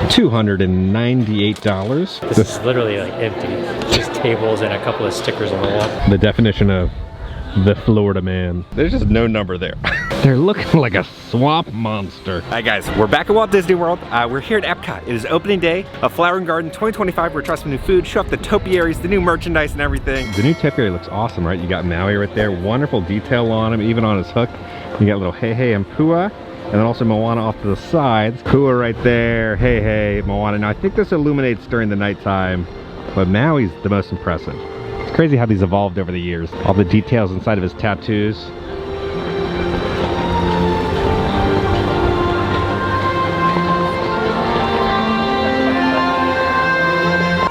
$298. This is literally like empty. It's just tables and a couple of stickers on the wall. The definition of the Florida man. There's just no number there. They're looking like a swamp monster. All right guys, we're back at Walt Disney World. We're here at Epcot. It is opening day of Flower and Garden 2025. We're trying some new food, show off the topiaries, the new merchandise and everything. The new topiary looks awesome, right? You got Maui right there. Wonderful detail on him, even on his hook. You got little Hey Hey and Pua. And then also Moana off to the sides. Pua right there, Hey Hey, Moana. Now I think this illuminates during the nighttime, but Maui's the most impressive. It's crazy how these evolved over the years. All the details inside of his tattoos.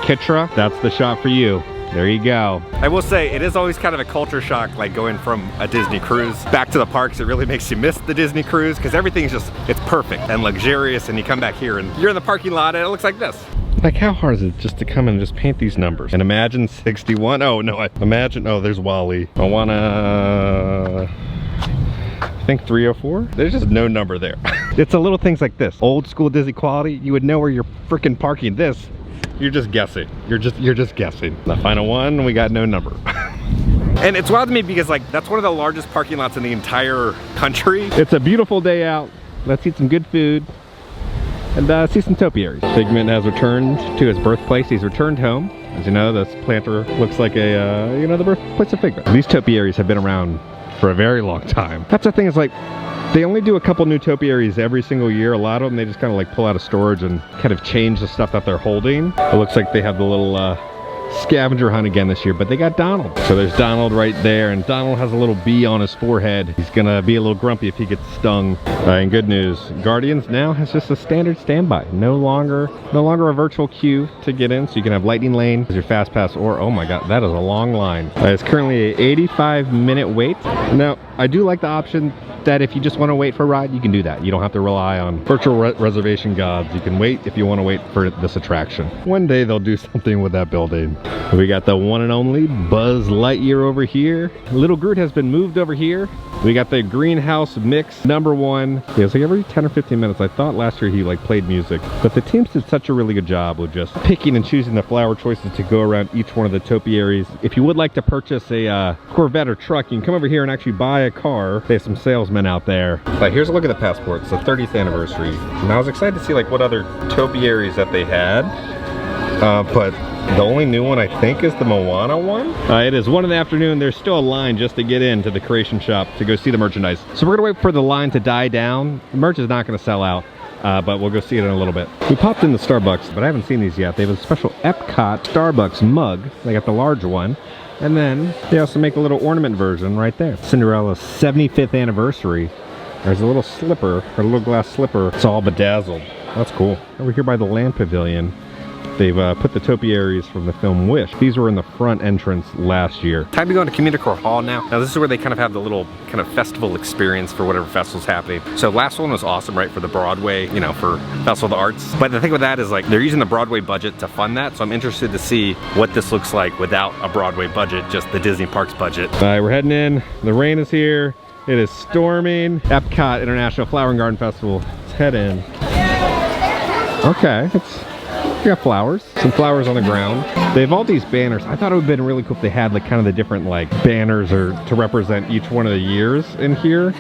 Kitra, that's the shot for you. There you go. I will say, it is always kind of a culture shock, like going from a Disney cruise back to the parks. It really makes you miss the Disney cruise because everything's just, it's perfect and luxurious, and you come back here and you're in the parking lot and it looks like this. Like, how hard is it just to come and just paint these numbers? And imagine 61. Oh no, imagine, oh, there's Wally. I think 304. There's just no number there. It's the little things like this. Old school Disney quality, you would know where you're freaking parking. This, you're just guessing. You're just guessing. The final one, we got no number. And it's wild to me because like that's one of the largest parking lots in the entire country. It's a beautiful day out. Let's eat some good food and see some topiaries. Figment has returned to his birthplace. He's returned home. As you know, this planter looks like a, you know, the birthplace of Figment. These topiaries have been around for a very long time. That's the thing, is like, they only do a couple new topiaries every single year. A lot of them, they just kind of like pull out of storage and kind of change the stuff that they're holding. It looks like they have the little scavenger hunt again this year, but they got Donald. So there's Donald right there, and Donald has a little bee on his forehead. He's gonna be a little grumpy if he gets stung. And good news, Guardians now has just a standard standby. No longer a virtual queue to get in, so you can have Lightning Lane as your fast pass, or oh my god, that is a long line. It's currently a 85-minute wait. Now, I do like the option that if you just want to wait for a ride, you can do that. You don't have to rely on virtual reservation gods. You can wait if you want to wait for this attraction. One day they'll do something with that building. We got the one and only Buzz Lightyear over here. Little Groot has been moved over here. We got the Greenhouse Mix #1. Yeah, it's like every 10 or 15 minutes. I thought last year he like played music, but the teams did such a really good job with just picking and choosing the flower choices to go around each one of the topiaries. If you would like to purchase a Corvette or truck, you can come over here and actually buy a car. They have some salesmen out there. But here's a look at the passport. It's the 30th anniversary. And I was excited to see like what other topiaries that they had. But the only new one I think is the Moana one. It is 1 in the afternoon. There's still a line just to get into the creation shop to go see the merchandise. So we're gonna wait for the line to die down. The merch is not gonna sell out, but we'll go see it in a little bit. We popped in the Starbucks, but I haven't seen these yet. They have a special Epcot Starbucks mug. They got the large one. And then they also make a little ornament version right there. Cinderella's 75th anniversary. There's a little slipper, or a little glass slipper. It's all bedazzled. That's cool. Over here by the Land Pavilion, they've put the topiaries from the film Wish. These were in the front entrance last year. Time to go into Communicore Hall now. Now this is where they kind of have the little kind of festival experience for whatever festival's happening. So last one was awesome, right, for the Broadway, you know, for Festival of the Arts. But the thing with that is like they're using the Broadway budget to fund that. So I'm interested to see what this looks like without a Broadway budget, just the Disney Parks budget. All right, we're heading in. The rain is here. It is storming. Epcot International Flower and Garden Festival. Let's head in. Okay, we got flowers, some flowers on the ground. They have all these banners. I thought it would have been really cool if they had like kind of the different like banners or to represent each one of the years in here.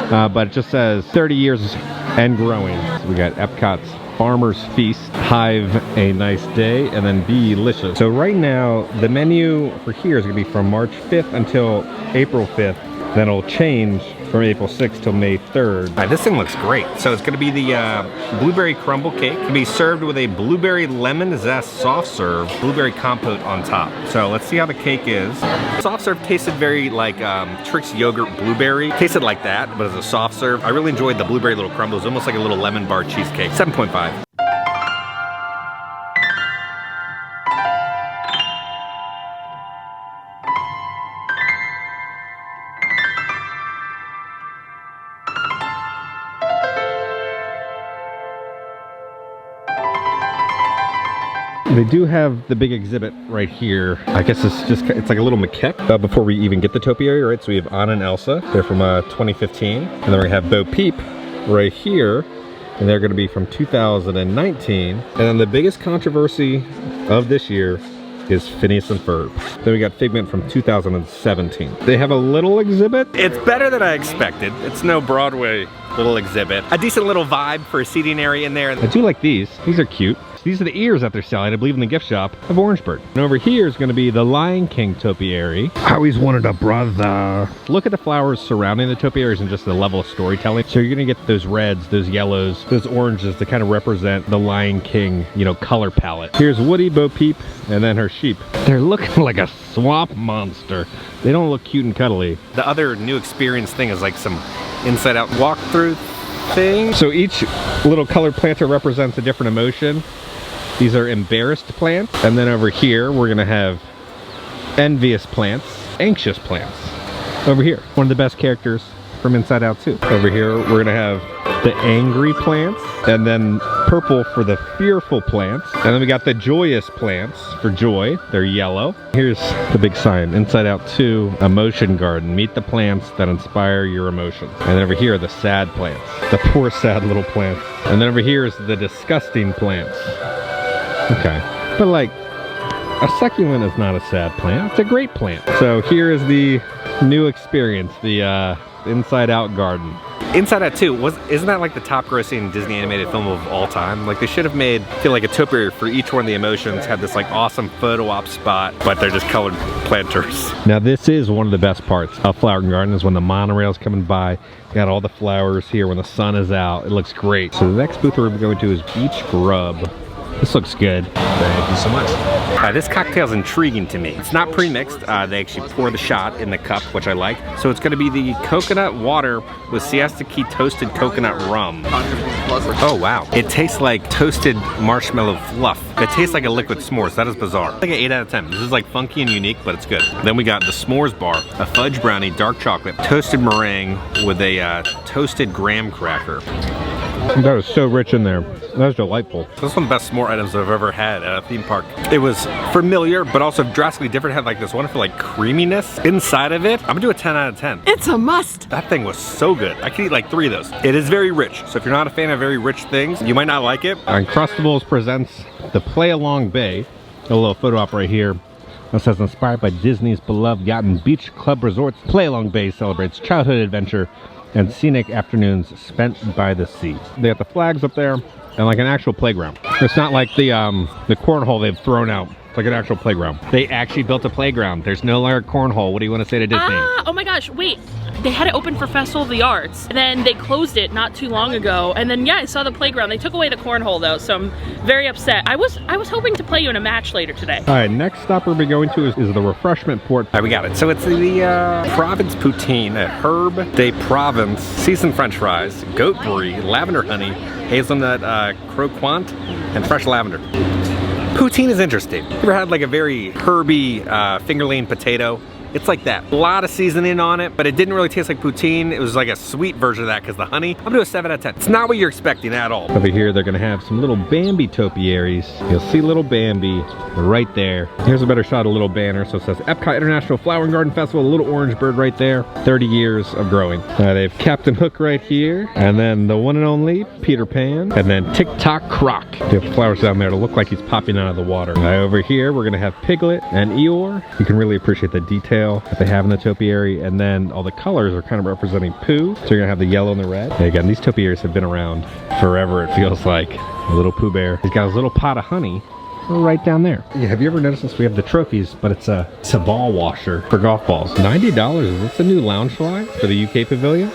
But it just says 30 years and growing. So we got Epcot's Farmer's Feast, Hive a Nice Day, and then Be Delicious. So right now, the menu for here is gonna be from March 5th until April 5th. Then it'll change from April 6th till May 3rd. All right, this thing looks great. So it's gonna be the blueberry crumble cake. It can be served with a blueberry lemon zest soft serve, blueberry compote on top. So let's see how the cake is. Soft serve tasted very like Trix yogurt blueberry. Tasted like that, but as a soft serve. I really enjoyed the blueberry little crumble. It was almost like a little lemon bar cheesecake. 7.5. They do have the big exhibit right here. I guess it's like a little maquette before we even get the topiary, right? So we have Anna and Elsa. They're from 2015. And then we have Bo Peep right here. and they're going to be from 2019. And then the biggest controversy of this year is Phineas and Ferb. Then we got Figment from 2017. They have a little exhibit. It's better than I expected. It's no Broadway little exhibit. A decent little vibe for a seating area in there. I do like these. These are cute. These are the ears that they're selling, I believe, in the gift shop of Orangeburg. And over here is going to be the Lion King topiary. I always wanted a brother. Look at the flowers surrounding the topiaries and just the level of storytelling. So you're going to get those reds, those yellows, those oranges to kind of represent the Lion King, you know, color palette. Here's Woody, Bo Peep, and then her sheep. They're looking like a swamp monster. They don't look cute and cuddly. The other new experience thing is like some inside out walkthrough thing. So each little colored planter represents a different emotion. These are embarrassed plants. And then over here, we're gonna have envious plants, anxious plants. Over here, one of the best characters from Inside Out 2. Over here, we're gonna have the angry plants, and then purple for the fearful plants. And then we got the joyous plants for joy. They're yellow. Here's the big sign, Inside Out 2, Emotion Garden. Meet the plants that inspire your emotions. And then over here are the sad plants, the poor sad little plants. And then over here is the disgusting plants. Okay, but like, a succulent is not a sad plant, it's a great plant. So here is the new experience, the Inside Out garden. Inside Out 2, isn't that like the top grossing Disney animated film of all time? Like they should have made, I feel like a topiary for each one of the emotions, had this like awesome photo op spot, but they're just colored planters. Now this is one of the best parts of Flower Garden, is when the monorail's coming by. You got all the flowers here when the sun is out. It looks great. So the next booth we're going to is Beach Grub. This looks good. Thank you so much. This cocktail's intriguing to me. It's not pre-mixed. They actually pour the shot in the cup, which I like. So it's going to be the coconut water with Siesta Key toasted coconut rum. Oh wow. It tastes like toasted marshmallow fluff. It tastes like a liquid s'mores. That is bizarre. Like an 8 out of 10. This is like funky and unique, but it's good. Then we got the s'mores bar, a fudge brownie, dark chocolate, toasted meringue with a toasted graham cracker. That was so rich in there. That was delightful. This is one of the best s'more items I've ever had at a theme park. It was familiar, but also drastically different. It had like this wonderful like creaminess inside of it. I'm gonna do a 10 out of 10. It's a must. That thing was so good. I could eat like 3 of those. It is very rich, so if you're not a fan of very rich things, you might not like it. Uncrustables presents the Play Along Bay. A little photo op right here. It says, inspired by Disney's beloved yacht and beach club resorts, Play Along Bay celebrates childhood adventure and scenic afternoons spent by the sea. They got the flags up there and like an actual playground. It's not like the cornhole they've thrown out. It's like an actual playground. They actually built a playground. There's no longer cornhole. What do you want to say to Disney? Oh my gosh, wait. They had it open for Festival of the Arts, and then they closed it not too long ago. And then yeah, I saw the playground. They took away the cornhole though, so I'm very upset. I was hoping to play you in a match later today. All right, next stop we'll be going to is the refreshment port. All right, we got it. So it's the Provence poutine, Herb de Provence, seasoned French fries, goat brie, lavender honey, hazelnut croquant, and fresh lavender. Poutine is interesting. You ever had like a very herby fingerling potato? It's like that. A lot of seasoning on it, but it didn't really taste like poutine. It was like a sweet version of that because the honey. I'm gonna do a 7 out of 10. It's not what you're expecting at all. Over here, they're gonna have some little Bambi topiaries. You'll see little Bambi right there. Here's a better shot of little banner. So it says Epcot International Flower and Garden Festival, little orange bird right there. 30 years of growing. They have Captain Hook right here. And then the one and only Peter Pan. And then Tick-Tock Croc. They have flowers down there to look like he's popping out of the water. Over here, we're gonna have Piglet and Eeyore. You can really appreciate the detail that they have in the topiary, and then all the colors are kind of representing Pooh. So you're gonna have the yellow and the red. And again, these topiaries have been around forever, it feels like. A little Pooh Bear. He's got his little pot of honey right down there. Yeah, have you ever noticed this? We have the trophies, but it's a ball washer for golf balls. $90. Is this a new lounge fly for the UK Pavilion?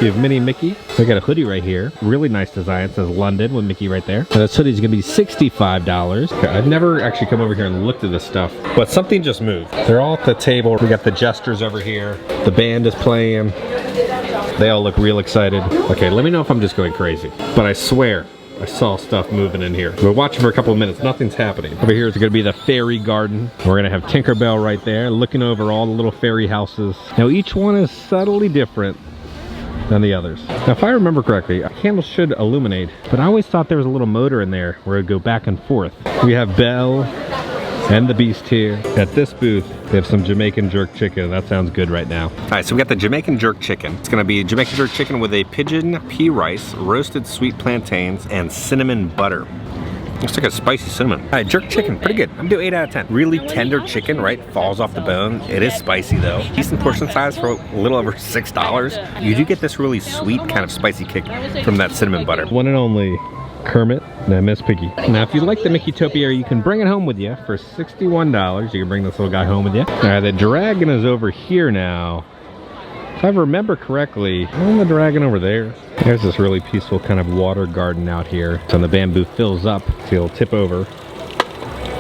You have Minnie and Mickey. They got a hoodie right here. Really nice design. It says London with Mickey right there. And this hoodie's gonna be $65. Okay, I've never actually come over here and looked at this stuff, but something just moved. They're all at the table. We got the jesters over here. The band is playing. They all look real excited. Okay, let me know if I'm just going crazy, but I swear I saw stuff moving in here. We're watching for a couple of minutes, nothing's happening. Over here is gonna be the fairy garden. We're gonna have Tinkerbell right there, looking over all the little fairy houses. Now each one is subtly different than the others. Now if I remember correctly, a candle should illuminate, but I always thought there was a little motor in there where it would go back and forth. We have Belle And the beast here. At this booth, they have some Jamaican jerk chicken. That sounds good right now. All right, so we got the Jamaican jerk chicken. It's gonna be Jamaican jerk chicken with a pigeon pea rice, roasted sweet plantains, and cinnamon butter. Looks like a spicy cinnamon. All right, jerk chicken, pretty good. I'm gonna do 8 out of 10. Really tender chicken, right? Falls off the bone. It is spicy though. Decent portion size for a little over $6. You do get this really sweet kind of spicy kick from that cinnamon butter. One and only Kermit and Miss Piggy. Now, if you like the Mickey Topiary, you can bring it home with you for $61. You can bring this little guy home with you. All right, the dragon is over here now. If I remember correctly, isn't the dragon over there? There's this really peaceful kind of water garden out here. So when the bamboo fills up, so it'll tip over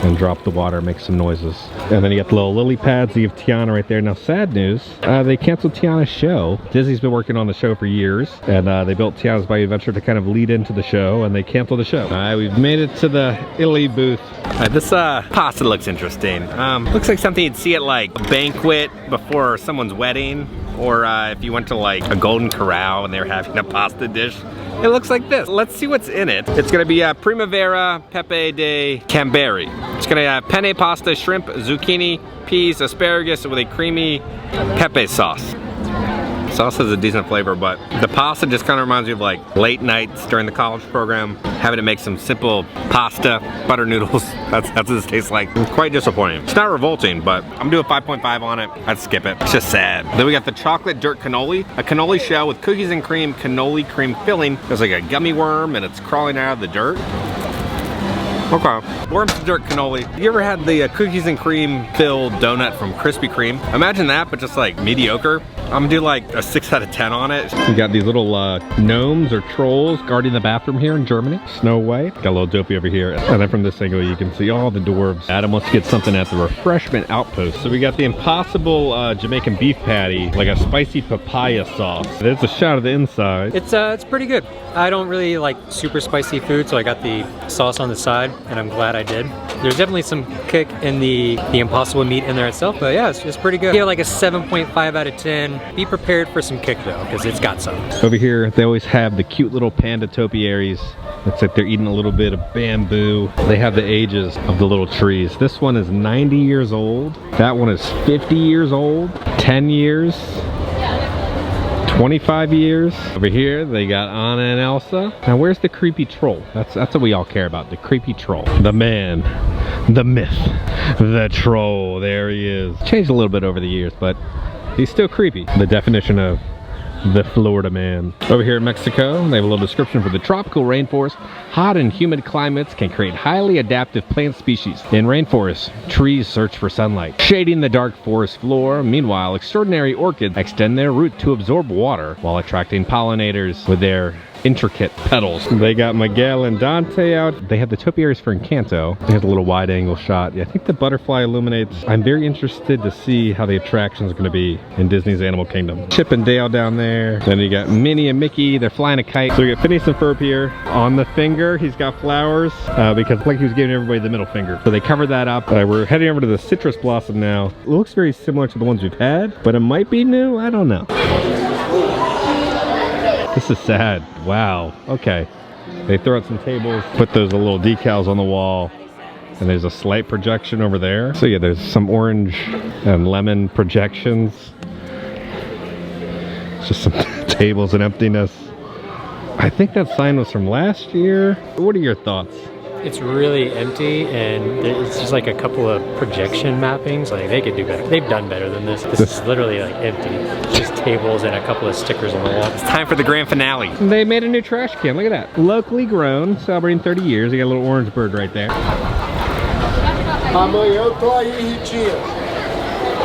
and drop the water, make some noises. And then you got the little lily pads, you have Tiana right there. Now, sad news, they canceled Tiana's show. Disney's been working on the show for years, and they built Tiana's Bayou Adventure to kind of lead into the show, and they canceled the show. All right, we've made it to the Italy booth. All right, this pasta looks interesting. Looks like something you'd see at like a banquet before someo's wedding, or if you went to like a Golden Corral and they were having a pasta dish. It looks like this. Let's see what's in it. It's gonna be Primavera Pepe de Camberi. It's gonna have penne pasta, shrimp, zucchini, peas, asparagus with a creamy pepe sauce. Sauce has a decent flavor, but the pasta just kind of reminds me of like late nights during the college program, having to make some simple pasta, butter noodles. That's what this tastes like. It's quite disappointing. It's not revolting, but I'm gonna do a 5.5 on it. I'd skip it. It's just sad. Then we got the chocolate dirt cannoli, a cannoli shell with cookies and cream, cannoli cream filling. There's like a gummy worm and it's crawling out of the dirt. Okay. Worms to dirt cannoli. You ever had the cookies and cream filled donut from Krispy Kreme? Imagine that, but just like mediocre. I'm gonna do like a 6 out of 10 on it. You got these little gnomes or trolls guarding the bathroom here in Germany. Snow White. Got a little dopey over here. And then from this angle, you can see all the dwarves. Adam wants to get something at the refreshment outpost. So we got the Impossible Jamaican beef patty, like a spicy papaya sauce. There's a shot of the inside. It's pretty good. I don't really like super spicy food, so I got the sauce on the side, and I'm glad I did. There's definitely some kick in the Impossible meat in there itself, but yeah, it's pretty good. Yeah, like a 7.5 out of 10. Be prepared for some kick though, because it's got some. Over here, they always have the cute little panda topiaries. Looks like they're eating a little bit of bamboo. They have the ages of the little trees. This one is 90 years old. That one is 50 years old. 10 years. 25 years. Over here, they got Anna and Elsa. Now, where's the creepy troll? That's what we all care about, the creepy troll. The man, the myth, the troll. There he is. Changed a little bit over the years, but he's still creepy. The definition of the Florida man. Over here in Mexico, they have a little description for the tropical rainforest. Hot and humid climates can create highly adaptive plant species. In rainforests, trees search for sunlight, shading the dark forest floor. Meanwhile, extraordinary orchids extend their root to absorb water while attracting pollinators with their intricate petals. They got Miguel and Dante out. They have the topiaries for Encanto. They have a little wide angle shot. Yeah, I think the butterfly illuminates. I'm very interested to see how the attraction is going to be in Disney's Animal Kingdom. Chip and Dale down there. Then you got Minnie and Mickey. They're flying a kite. So we got Phineas and Ferb here. On the finger, he's got flowers because like he was giving everybody the middle finger. So they covered that up. We're heading over to the citrus blossom now. It looks very similar to the ones we've had, but it might be new. I don't know. This is sad. Wow. Okay. They throw out some tables, put those little decals on the wall, and there's a slight projection over there. So yeah, there's some orange and lemon projections. It's just some tables and emptiness. I think that sign was from last year. What are your thoughts? It's really empty, and it's just like a couple of projection mappings. Like, they could do better. They've done better than this. This is literally like empty. It's just tables and a couple of stickers on the wall. It's time for the grand finale. They made a new trash can. Look at that. Locally grown, celebrating 30 years. They got a little orange bird right there.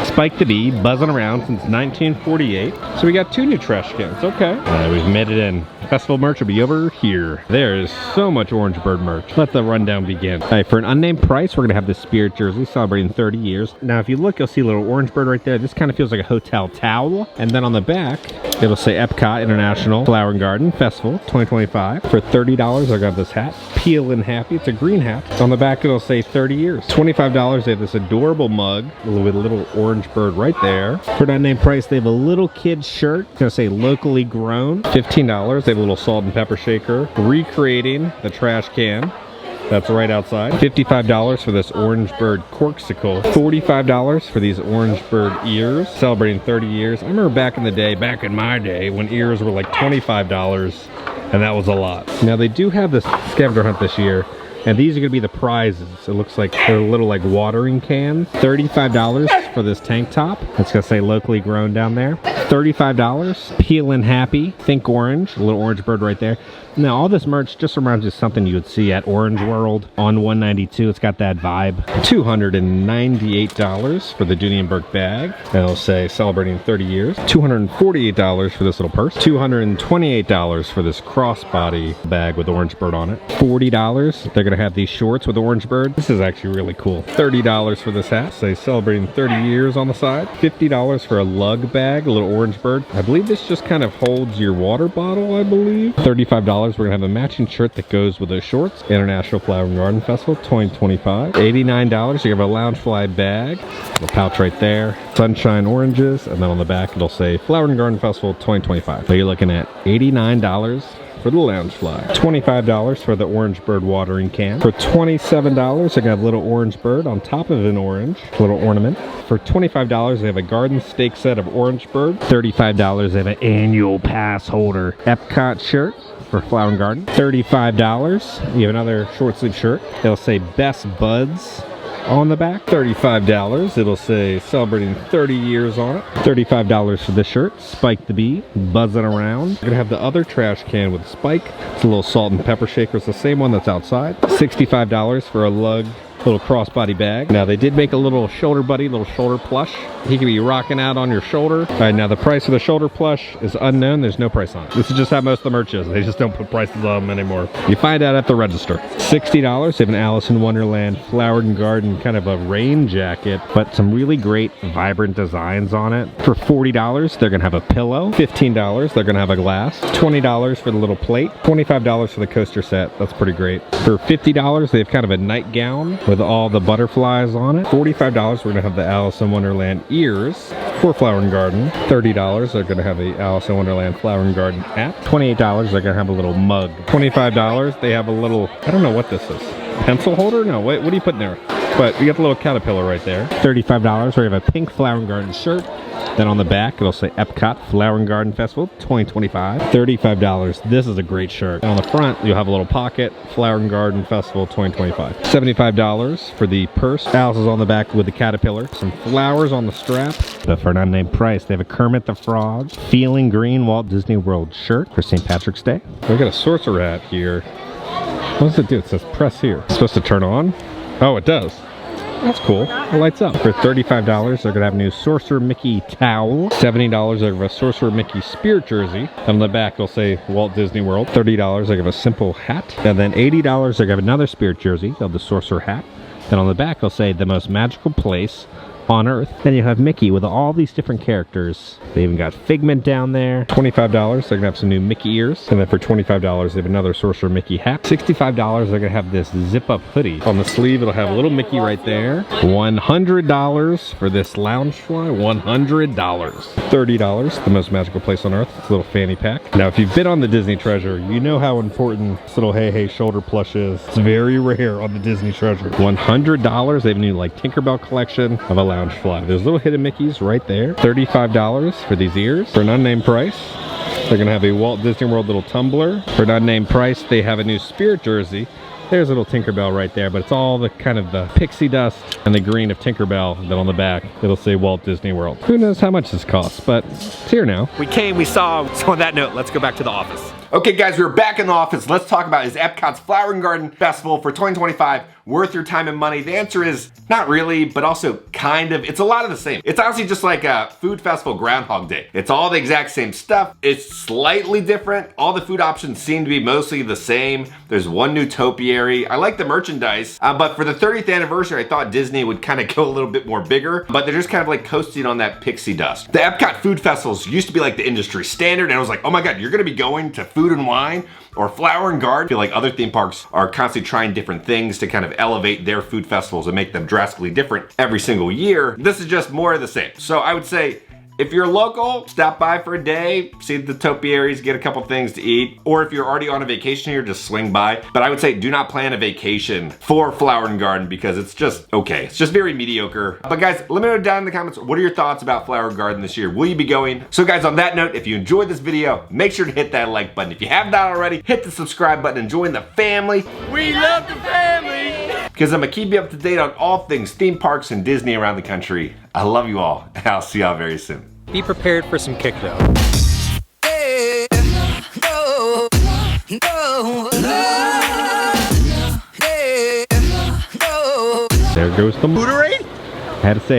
Spike the Bee, buzzing around since 1948. So we got 2 new trash cans. Okay. We've made it in. Festival merch will be over here. There is so much orange bird merch. Let the rundown begin. All right, for an unnamed price, we're gonna have this Spirit jersey celebrating 30 years. Now, if you look, you'll see a little orange bird right there. This kind of feels like a hotel towel. And then on the back, it'll say Epcot International Flower and Garden Festival 2025. For $30, I got this hat. Peel and happy. It's a green hat. On the back, it'll say 30 years. $25, they have this adorable mug with a little orange bird right there. For an unnamed price, they have a little kid's shirt. It's gonna say locally grown. $15. They have a little salt and pepper shaker. Recreating the trash can. That's right outside. $55 for this Orange Bird Corksicle. $45 for these Orange Bird ears, celebrating 30 years. I remember back in the day, back in my day, when ears were like $25, and that was a lot. Now they do have this scavenger hunt this year, and these are gonna be the prizes. It looks like they're little like watering cans. $35 for this tank top. It's gonna say locally grown down there. $35. Peelin' Happy, think orange, a little orange bird right there. Now all this merch just reminds me of something you would see at Orange World on 192. It's got that vibe. $298 for the Dooney & Burke bag. And it'll say celebrating 30 years. $248 for this little purse. $228 for this crossbody bag with Orange Bird on it. $40. They're gonna have these shorts with Orange Bird. This is actually really cool. $30 for this hat. Say celebrating 30 years on the side. $50 for a lug bag, a little Orange Bird. I believe this just kind of holds your water bottle, I believe. $35. We're gonna have a matching shirt that goes with those shorts. International Flower and Garden Festival 2025. $89. You have a Loungefly bag, a pouch right there, sunshine oranges, and then on the back it'll say Flower and Garden Festival 2025. So you're looking at $89 for the Loungefly. $25 for the Orange Bird watering can. For $27, they have a little Orange Bird on top of an orange, little ornament. For $25, they have a garden stake set of Orange Bird. $35, they have an annual pass holder Epcot shirt for Flower and Garden. $35, you have another short sleeve shirt. It'll say Best Buds on the back. $35, it'll say celebrating 30 years on it. $35 for this shirt, Spike the Bee, buzzing around. We're gonna have the other trash can with Spike. It's a little salt and pepper shaker. It's the same one that's outside. $65 for a lug, little crossbody bag. Now they did make a little shoulder buddy, little shoulder plush. He can be rocking out on your shoulder. All right, now the price of the shoulder plush is unknown. There's no price on it. This is just how most of the merch is. They just don't put prices on them anymore. You find out at the register. $60, they have an Alice in Wonderland Flower and Garden kind of a rain jacket, but some really great vibrant designs on it. For $40, they're gonna have a pillow. $15, they're gonna have a glass. $20 for the little plate. $25 for the coaster set. That's pretty great. For $50, they have kind of a nightgown with all the butterflies on it. $45, we're gonna have the Alice in Wonderland ears for Flower and Garden. $30, they're gonna have the Alice in Wonderland Flower and Garden hat. $28, they're gonna have a little mug. $25, they have a little, I don't know what this is. Pencil holder? No, what do you put in there? But you got the little caterpillar right there. $35, we have a pink Flower and Garden shirt. Then on the back, it'll say Epcot Flower and Garden Festival 2025. $35. This is a great shirt. And on the front, you'll have a little pocket, Flower and Garden Festival 2025. $75 for the purse. Alice is on the back with the caterpillar. Some flowers on the strap. But for an unnamed price, they have a Kermit the Frog, Feeling Green Walt Disney World shirt for St. Patrick's Day. We got a sorcerer hat here. What does it do? It says press here. It's supposed to turn on? Oh, it does. That's cool. It lights up. For $35, they're gonna have a new Sorcerer Mickey towel. $70, they're gonna have a Sorcerer Mickey spirit jersey. On the back, they'll say Walt Disney World. $30, they're gonna have a simple hat. And then $80, they're gonna have another spirit jersey. They'll have the Sorcerer hat. Then on the back, they'll say the most magical place on Earth. Then you have Mickey with all these different characters. They even got Figment down there. $25, they're gonna have some new Mickey ears. And then for $25, they have another Sorcerer Mickey hat. $65, they're gonna have this zip-up hoodie. On the sleeve, it'll have a little Mickey right there. $100 for this Loungefly. $100. $30, the most magical place on Earth. It's a little fanny pack. Now, if you've been on the Disney Treasure, you know how important this little Hey Hey shoulder plush is. It's very rare on the Disney Treasure. $100, they have a new like Tinkerbell collection of a Loungefly. There's little hidden Mickeys right there. $35 for these ears. For an unnamed price, they're gonna have a Walt Disney World little tumbler. For an unnamed price, they have a new spirit jersey. There's a little Tinkerbell right there, but it's all the kind of the pixie dust and the green of Tinkerbell. Then on the back, it'll say Walt Disney World. Who knows how much this costs, but it's here now. We came, we saw. So on that note, let's go back to the office. Okay guys, we're back in the office. Let's talk about, is Epcot's Flower and Garden Festival for 2025 worth your time and money? The answer is not really, but also kind of. It's a lot of the same. It's honestly just like a food festival Groundhog Day. It's all the exact same stuff. It's slightly different. All the food options seem to be mostly the same. There's one new topiary. I like the merchandise, but for the 30th anniversary, I thought Disney would kind of go a little bit more bigger, but they're just kind of like coasting on that pixie dust. The Epcot food festivals used to be like the industry standard, and I was like, oh my God, you're gonna be going to Food and Wine or Flower and Garden. I feel like other theme parks are constantly trying different things to kind of elevate their food festivals and make them drastically different every single year. This is just more of the same. So I would say If you're local, stop by for a day, see the topiaries, get a couple things to eat. Or if you're already on a vacation here, just swing by. But I would say do not plan a vacation for Flower and Garden because it's just okay. It's just very mediocre. But guys, let me know down in the comments, what are your thoughts about Flower and Garden this year? Will you be going? So guys, on that note, if you enjoyed this video, make sure to hit that like button. If you have not already, hit the subscribe button and join the family. We love the family! Because I'm gonna keep you up to date on all things theme parks and Disney around the country. I love you all, and I'll see y'all very soon. Be prepared for some kick though. There goes the booterate. Had to say it.